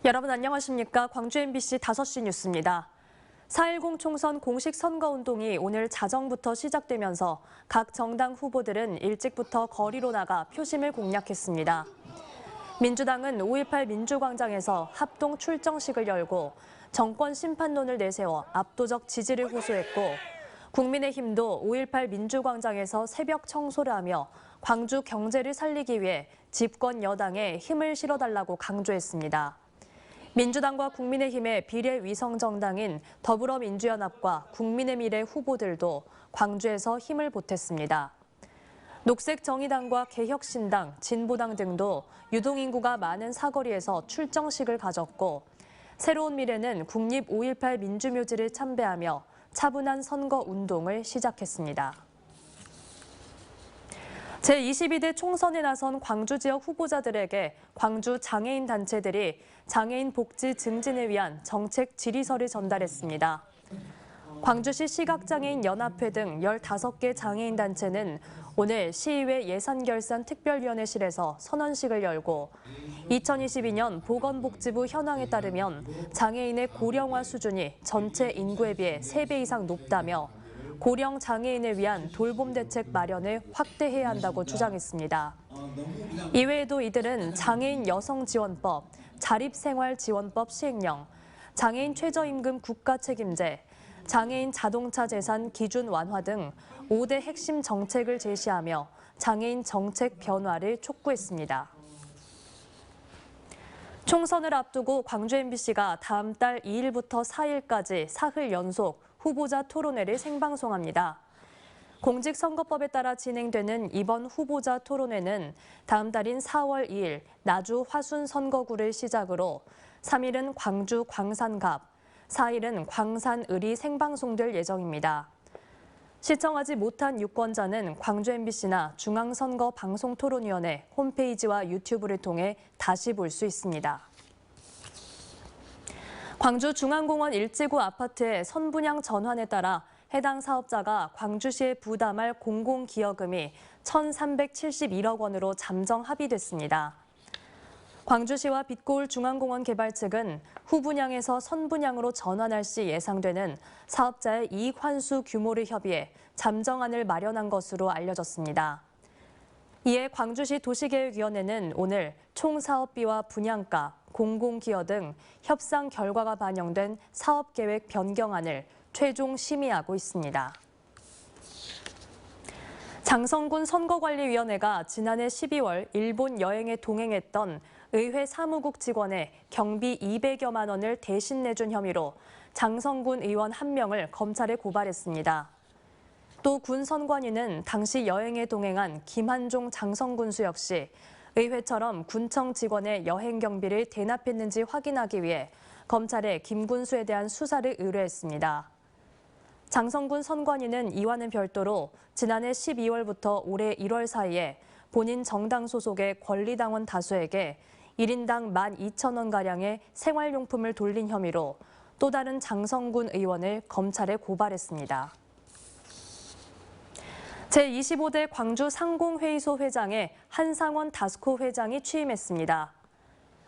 여러분 안녕하십니까? 광주 MBC 5시 뉴스입니다. 4.10 총선 공식 선거운동이 오늘 자정부터 시작되면서 각 정당 후보들은 일찍부터 거리로 나가 표심을 공략했습니다. 민주당은 5.18 민주광장에서 합동 출정식을 열고 정권 심판론을 내세워 압도적 지지를 호소했고, 국민의힘도 5.18 민주광장에서 새벽 청소를 하며 광주 경제를 살리기 위해 집권 여당에 힘을 실어달라고 강조했습니다. 민주당과 국민의힘의 비례위성정당인 더불어민주연합과 국민의미래 후보들도 광주에서 힘을 보탰습니다. 녹색정의당과 개혁신당, 진보당 등도 유동인구가 많은 사거리에서 출정식을 가졌고, 새로운 미래는 국립 5.18 민주묘지를 참배하며 차분한 선거운동을 시작했습니다. 제22대 총선에 나선 광주 지역 후보자들에게 광주 장애인 단체들이 장애인 복지 증진을 위한 정책 질의서를 전달했습니다. 광주시 시각장애인 연합회 등 15개 장애인 단체는 오늘 시의회 예산결산특별위원회실에서 선언식을 열고, 2022년 보건복지부 현황에 따르면 장애인의 고령화 수준이 전체 인구에 비해 3배 이상 높다며 고령 장애인을 위한 돌봄 대책 마련을 확대해야 한다고 주장했습니다. 이외에도 이들은 장애인 여성지원법, 자립생활지원법 시행령, 장애인 최저임금 국가 책임제, 장애인 자동차 재산 기준 완화 등 5대 핵심 정책을 제시하며 장애인 정책 변화를 촉구했습니다. 총선을 앞두고 광주 MBC가 다음 달 2일부터 4일까지 사흘 연속 후보자 토론회를 생방송합니다. 공직선거법에 따라 진행되는 이번 후보자 토론회는 다음 달인 4월 2일 나주 화순 선거구를 시작으로 3일은 광주 광산갑, 4일은 광산을이 생방송될 예정입니다. 시청하지 못한 유권자는 광주 MBC나 중앙선거방송토론위원회 홈페이지와 유튜브를 통해 다시 볼 수 있습니다. 광주 중앙공원 일지구 아파트의 선분양 전환에 따라 해당 사업자가 광주시에 부담할 공공기여금이 1,371억 원으로 잠정 합의됐습니다. 광주시와 빛고울 중앙공원 개발 측은 후분양에서 선분양으로 전환할 시 예상되는 사업자의 이익 환수 규모를 협의해 잠정안을 마련한 것으로 알려졌습니다. 이에 광주시 도시계획위원회는 오늘 총 사업비와 분양가, 공공기여 등 협상 결과가 반영된 사업계획 변경안을 최종 심의하고 있습니다. 장성군 선거관리위원회가 지난해 12월 일본 여행에 동행했던 의회 사무국 직원의 경비 200여만 원을 대신 내준 혐의로 장성군 의원 1명을 검찰에 고발했습니다. 또 군 선관위는 당시 여행에 동행한 김한종 장성군수 역시 의회처럼 군청 직원의 여행 경비를 대납했는지 확인하기 위해 검찰에 김 군수에 대한 수사를 의뢰했습니다. 장성군 선관위는 이와는 별도로 지난해 12월부터 올해 1월 사이에 본인 정당 소속의 권리당원 다수에게 1인당 12,000원가량의 생활용품을 돌린 혐의로 또 다른 장성군 의원을 검찰에 고발했습니다. 제25대 광주 상공회의소 회장에 한상원 다스코 회장이 취임했습니다.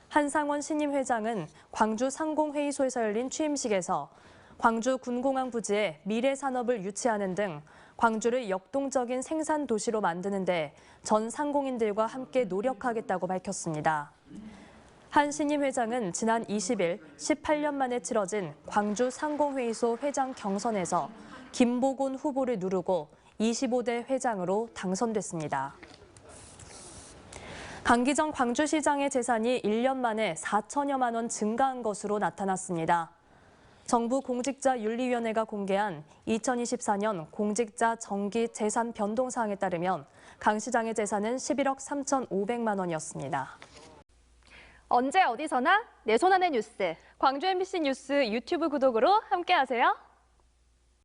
한상원 신임 회장은 광주 상공회의소에서 열린 취임식에서 광주 군공항 부지에 미래 산업을 유치하는 등 광주를 역동적인 생산 도시로 만드는 데 전 상공인들과 함께 노력하겠다고 밝혔습니다. 한 신임 회장은 지난 20일 18년 만에 치러진 광주 상공회의소 회장 경선에서 김보곤 후보를 누르고 25대 회장으로 당선됐습니다. 강기정 광주시장의 재산이 1년 만에 4천여만 원 증가한 것으로 나타났습니다. 정부 공직자윤리위원회가 공개한 2024년 공직자 정기 재산 변동 사항에 따르면 강 시장의 재산은 11억 3,500만 원이었습니다. 언제 어디서나 내 손 안의 뉴스. 광주 MBC 뉴스 유튜브 구독으로 함께하세요.